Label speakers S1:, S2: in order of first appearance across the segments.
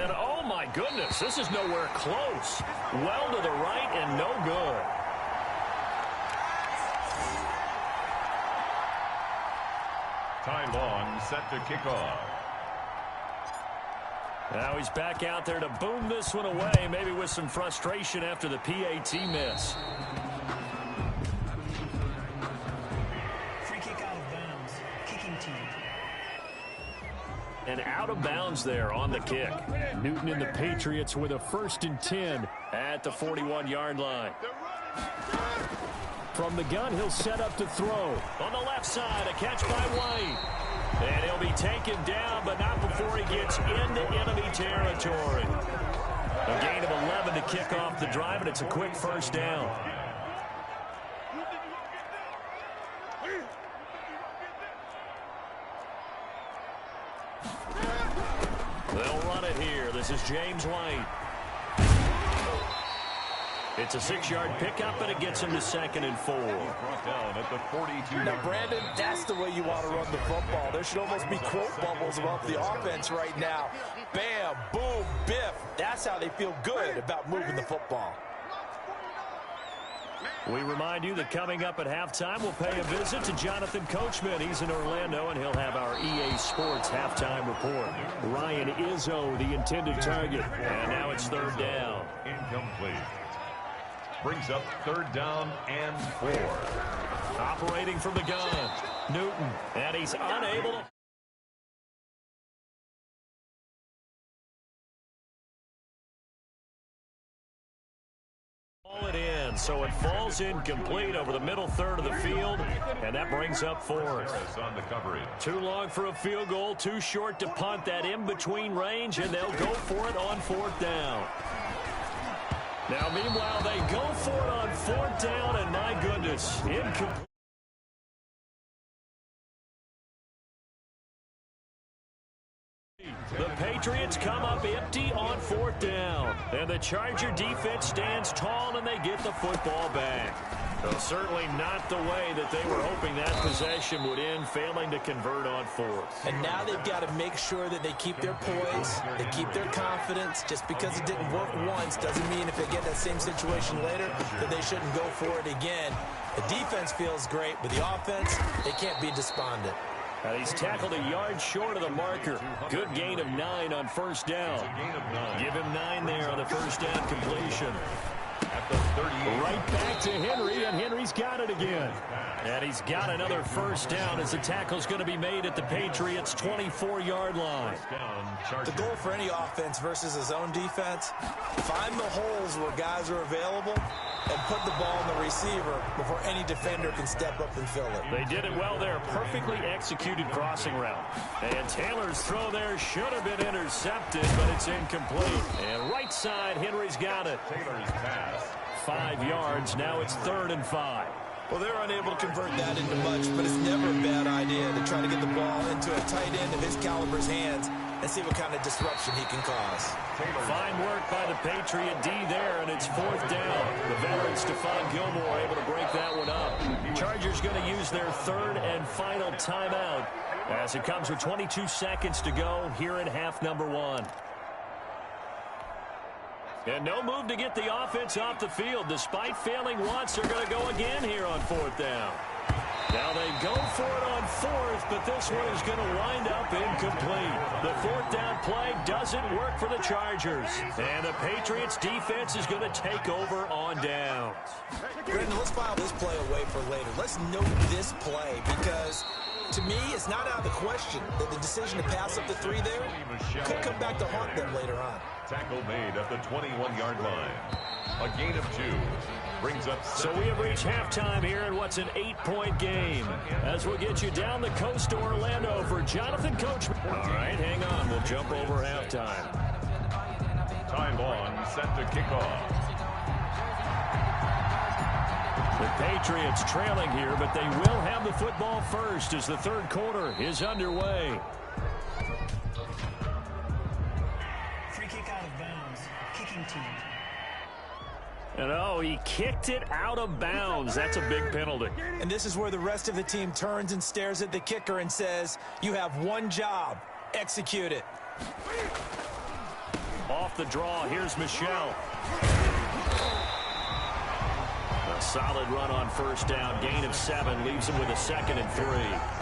S1: And oh my goodness, this is nowhere close. Well to the right and no good.
S2: Ty Long set to kick off.
S1: Now he's back out there to boom this one away, maybe with some frustration after the PAT miss.
S3: Free kick out of bounds. Kicking team.
S1: And out of bounds there on the kick. Newton and the Patriots with a 1st and 10 at the 41-yard line. From the gun, he'll set up to throw. On the left side, a catch by White. And he'll be taken down, but not before he gets into enemy territory. A gain of 11 to kick off the drive, and it's a quick 1st down. They'll run it here. This is James White. It's a 6-yard pickup, and it gets him to 2nd and 4.
S2: Brought down at the 42.
S4: Now, Brandon, that's the way you want to run the football. There should almost be quote bubbles about the offense right now. Bam, boom, biff. That's how they feel good about moving the football.
S1: We remind you that coming up at halftime, we'll pay a visit to Jonathan Coachman. He's in Orlando, and he'll have our EA Sports halftime report. Ryan Izzo, the intended target. And now it's 3rd down.
S2: Incomplete. Brings up 3rd down and 4.
S1: Operating from the gun, Newton, and he's unable to... Ball it in, so it falls incomplete over the middle third of the field, and that brings up 4th.
S2: On the coverage.
S1: Too long for a field goal, too short to punt. That in-between range, and they'll go for it on 4th down. Now, meanwhile, they go for it on 4th down, and my goodness, incomplete. The Patriots come up empty on 4th down, and the Charger defense stands tall, and they get the football back. Well, certainly not the way that they were hoping that possession would end, failing to convert on 4th.
S4: And now they've got to make sure that they keep their poise, they keep their confidence. Just because it didn't work once doesn't mean if they get that same situation later that they shouldn't go for it again. The defense feels great, but the offense, they can't be despondent.
S1: He's tackled a yard short of the marker. Good gain of 9 on 1st down. Give him 9 there on the 1st down completion.
S2: At the 38.
S1: Right back to Henry, and Henry's got it again. And he's got another 1st down as the tackle's going to be made at the Patriots' 24-yard line.
S4: The goal for any offense versus his own defense, find the holes where guys are available and put the ball in the receiver before any defender can step up and fill it.
S1: They did it well there. Perfectly executed crossing route. And Taylor's throw there should have been intercepted, but it's incomplete. And right side, Henry's got it.
S2: Taylor's pass.
S1: 5 yards. Now it's 3rd and 5.
S4: Well, they're unable to convert that into much, but it's never a bad idea to try to get the ball into a tight end of his caliber's hands and see what kind of disruption he can cause.
S1: Fine work by the Patriot D there, and it's 4th down. The veteran Stephon Gilmore able to break that one up. Chargers going to use their 3rd and final timeout as it comes with 22 seconds to go here in half number 1. And no move to get the offense off the field. Despite failing once, they're going to go again here on 4th down. Now they go for it on 4th, but this one is going to wind up incomplete. The 4th down play doesn't work for the Chargers. And the Patriots defense is going to take over on downs.
S4: Brandon, let's file this play away for later. Let's note this play because, to me, it's not out of the question that the decision to pass up the 3 there could come back to haunt them later on.
S2: Tackle made at the 21-yard line. A gain of 2. Brings up 7.
S1: So we have reached halftime here in what's an 8-point game. As we'll get you down the coast to Orlando for Jonathan Coachman. All right, hang on. We'll jump over halftime.
S2: Ty Long set to kick off.
S1: The Patriots trailing here, but they will have the football first as the 3rd quarter is underway.
S3: Free kick out of bounds. Kicking team.
S1: And oh, he kicked it out of bounds. That's a big penalty.
S4: And this is where the rest of the team turns and stares at the kicker and says, you have one job. Execute it.
S1: Off the draw, here's Michelle. A solid run on first down. Gain of 7 leaves them with a 2nd and 3.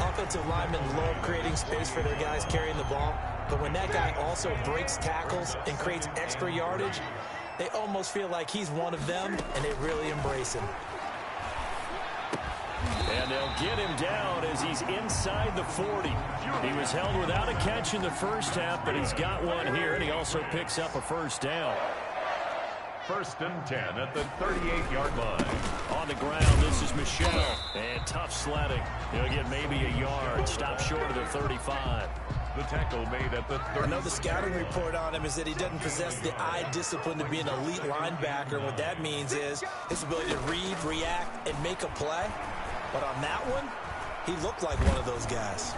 S4: Offensive linemen love creating space for their guys carrying the ball. But when that guy also breaks tackles and creates extra yardage, they almost feel like he's one of them, and they really embrace him.
S1: And they'll get him down as he's inside the 40. He was held without a catch in the first half, but he's got one here, and he also picks up a first down.
S2: 1st and 10 at the 38-yard line.
S1: On the ground, this is Michelle. And tough sledding. He'll get maybe a yard. Stop short of the 35.
S2: The tackle made at the 30.
S4: I know the scouting report on him is that he doesn't possess the eye discipline to be an elite linebacker. And what that means is his ability to read, react, and make a play. But on that one, he looked like one of those guys.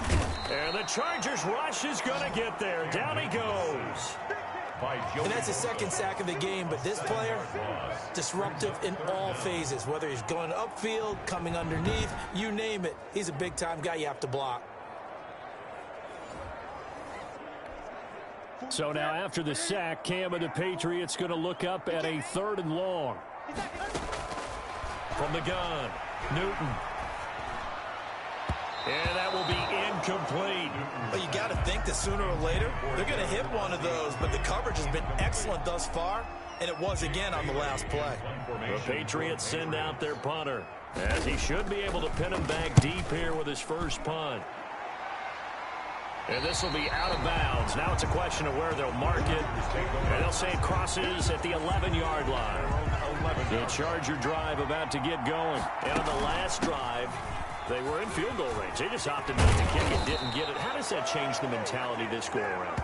S1: And the Chargers rush is going to get there. Down he goes.
S4: And that's his 2nd sack of the game, but this player, disruptive in all phases, whether he's going upfield, coming underneath, you name it. He's a big-time guy you have to block.
S1: So now after the sack, Cam of the Patriots going to look up at a 3rd and long. From the gun, Newton. And that will be incomplete.
S4: Well, you got to think that sooner or later, they're going to hit one of those, but the coverage has been excellent thus far, and it was again on the last play.
S1: The Patriots send out their punter, as he should be able to pin him back deep here with his first punt. And this will be out of bounds. Now it's a question of where they'll mark it. And they'll say it crosses at the 11-yard line. The Charger drive about to get going. And on the last drive, they were in field goal range. They just opted not to kick it, didn't get it. How does that change the mentality this go around?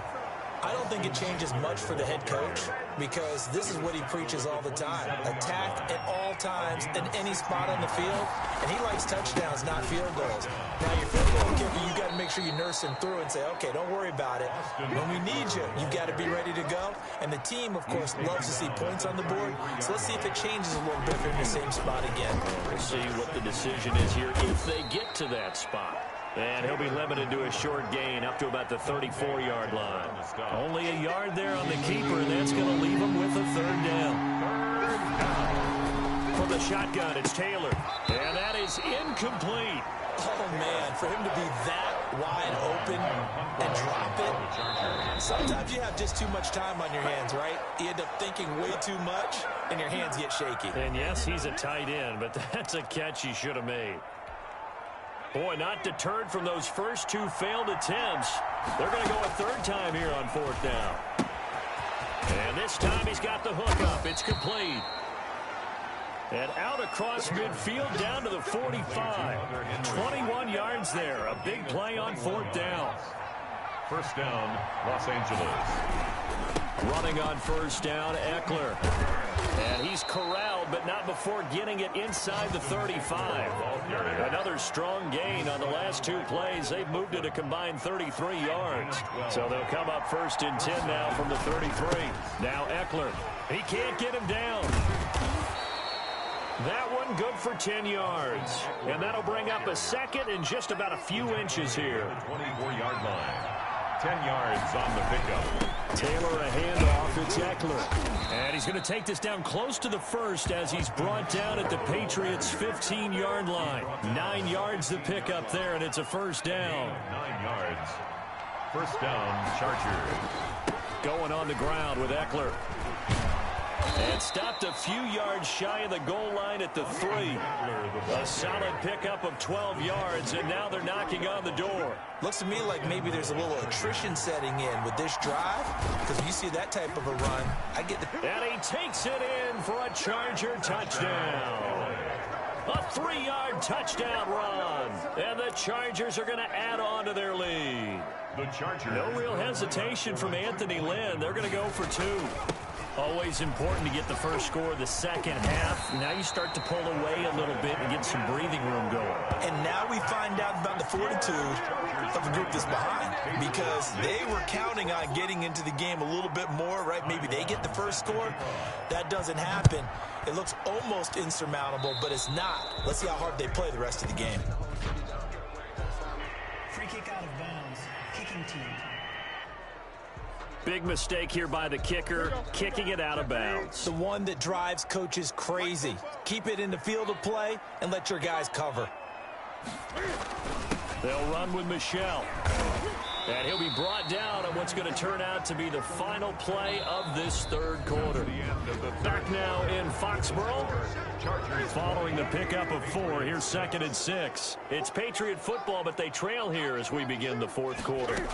S4: I don't think it changes much for the head coach because this is what he preaches all the time. Attack at all times in any spot on the field, and he likes touchdowns, not field goals. Now, your field goal kicker, you got to make sure you nurse him through and say, okay, don't worry about it. When we need you, you've got to be ready to go. And the team, of course, loves to see points on the board. So let's see if it changes a little bit if they're in the same spot again.
S1: We'll see what the decision is here if they get to that spot. And he'll be limited to a short gain up to about the 34-yard line. Only a yard there on the keeper, and that's going to leave him with a 3rd down. From the shotgun, it's Taylor. And that is incomplete.
S4: Oh, man, for him to be that wide open and drop it. Sometimes you have just too much time on your hands, right? You end up thinking way too much, and your hands get shaky.
S1: And, yes, he's a tight end, but that's a catch he should have made. Boy, not deterred from those first 2 failed attempts. They're going to go a 3rd time here on 4th down. And this time he's got the hook up. It's complete. And out across midfield down to the 45. 21 yards there. A big play on 4th down.
S2: 1st down, Los Angeles.
S1: Running on 1st down, Eckler. And he's corralled, but not before getting it inside the 35. Another strong gain on the last 2 plays. They've moved it a combined 33 yards. So they'll come up 1st and 10 now from the 33. Now Eckler. He can't get him down. That one good for 10 yards. And that'll bring up a 2nd and just about a few inches here.
S2: 24-yard line. 10 yards on the pickup.
S1: Taylor a handoff. It's Eckler. And he's going to take this down close to the 1st as he's brought down at the Patriots' 15-yard line. 9 yards the pickup there, and it's a 1st down.
S2: 9 yards. 1st down, Chargers.
S1: Going on the ground with Eckler. And stopped a few yards shy of the goal line at the 3. A solid pickup of 12 yards, and now they're knocking on the door.
S4: Looks to me like maybe there's a little attrition setting in with this drive, because if you see that type of a run, I get the...
S1: And he takes it in for a Charger touchdown. A 3-yard touchdown run. And the Chargers are going to add on to their lead.
S2: The Chargers.
S1: No real hesitation from Anthony Lynn. They're going to go for 2. Always important to get the first score of the second half. Now you start to pull away a little bit and get some breathing room going.
S4: And now we find out about the fortitude of the group that's behind, because they were counting on getting into the game a little bit more, right? Maybe they get the first score. That doesn't happen. It looks almost insurmountable, but it's not. Let's see how hard they play the rest of the game.
S3: Free kick out of bounds. Kicking team.
S1: Big mistake here by the kicker, kicking it out of bounds.
S4: The one that drives coaches crazy. Keep it in the field of play and let your guys cover.
S1: They'll run with Michelle. And he'll be brought down on what's going to turn out to be the final play of this third quarter. Back now in Foxborough. Following the pickup of 4, here's 2nd and 6. It's Patriot football, but they trail here as we begin the fourth quarter.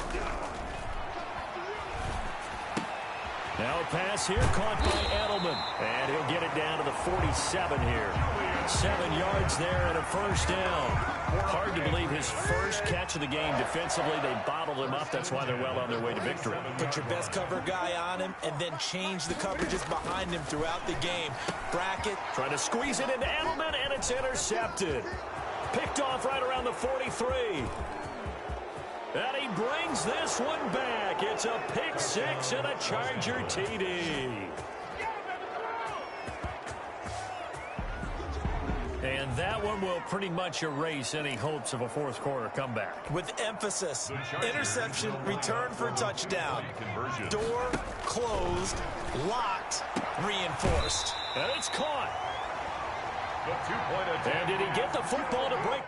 S1: Now a pass here, caught by Edelman. And he'll get it down to the 47 here. 7 yards there and a first down. Hard to believe his first catch of the game defensively. They bottled him up. That's why they're well on their way to victory.
S4: Put your best cover guy on him and then change the coverages behind him throughout the game. Bracket.
S1: Trying to squeeze it into Edelman, and it's intercepted. Picked off right around the 43. And he brings this one back. It's a pick 6 and a Charger TD. And that one will pretty much erase any hopes of a fourth quarter comeback.
S4: With emphasis, interception, return for touchdown. Door closed, locked, reinforced.
S1: And it's caught.
S2: The 2-point attempt.
S1: And did he get the football to break?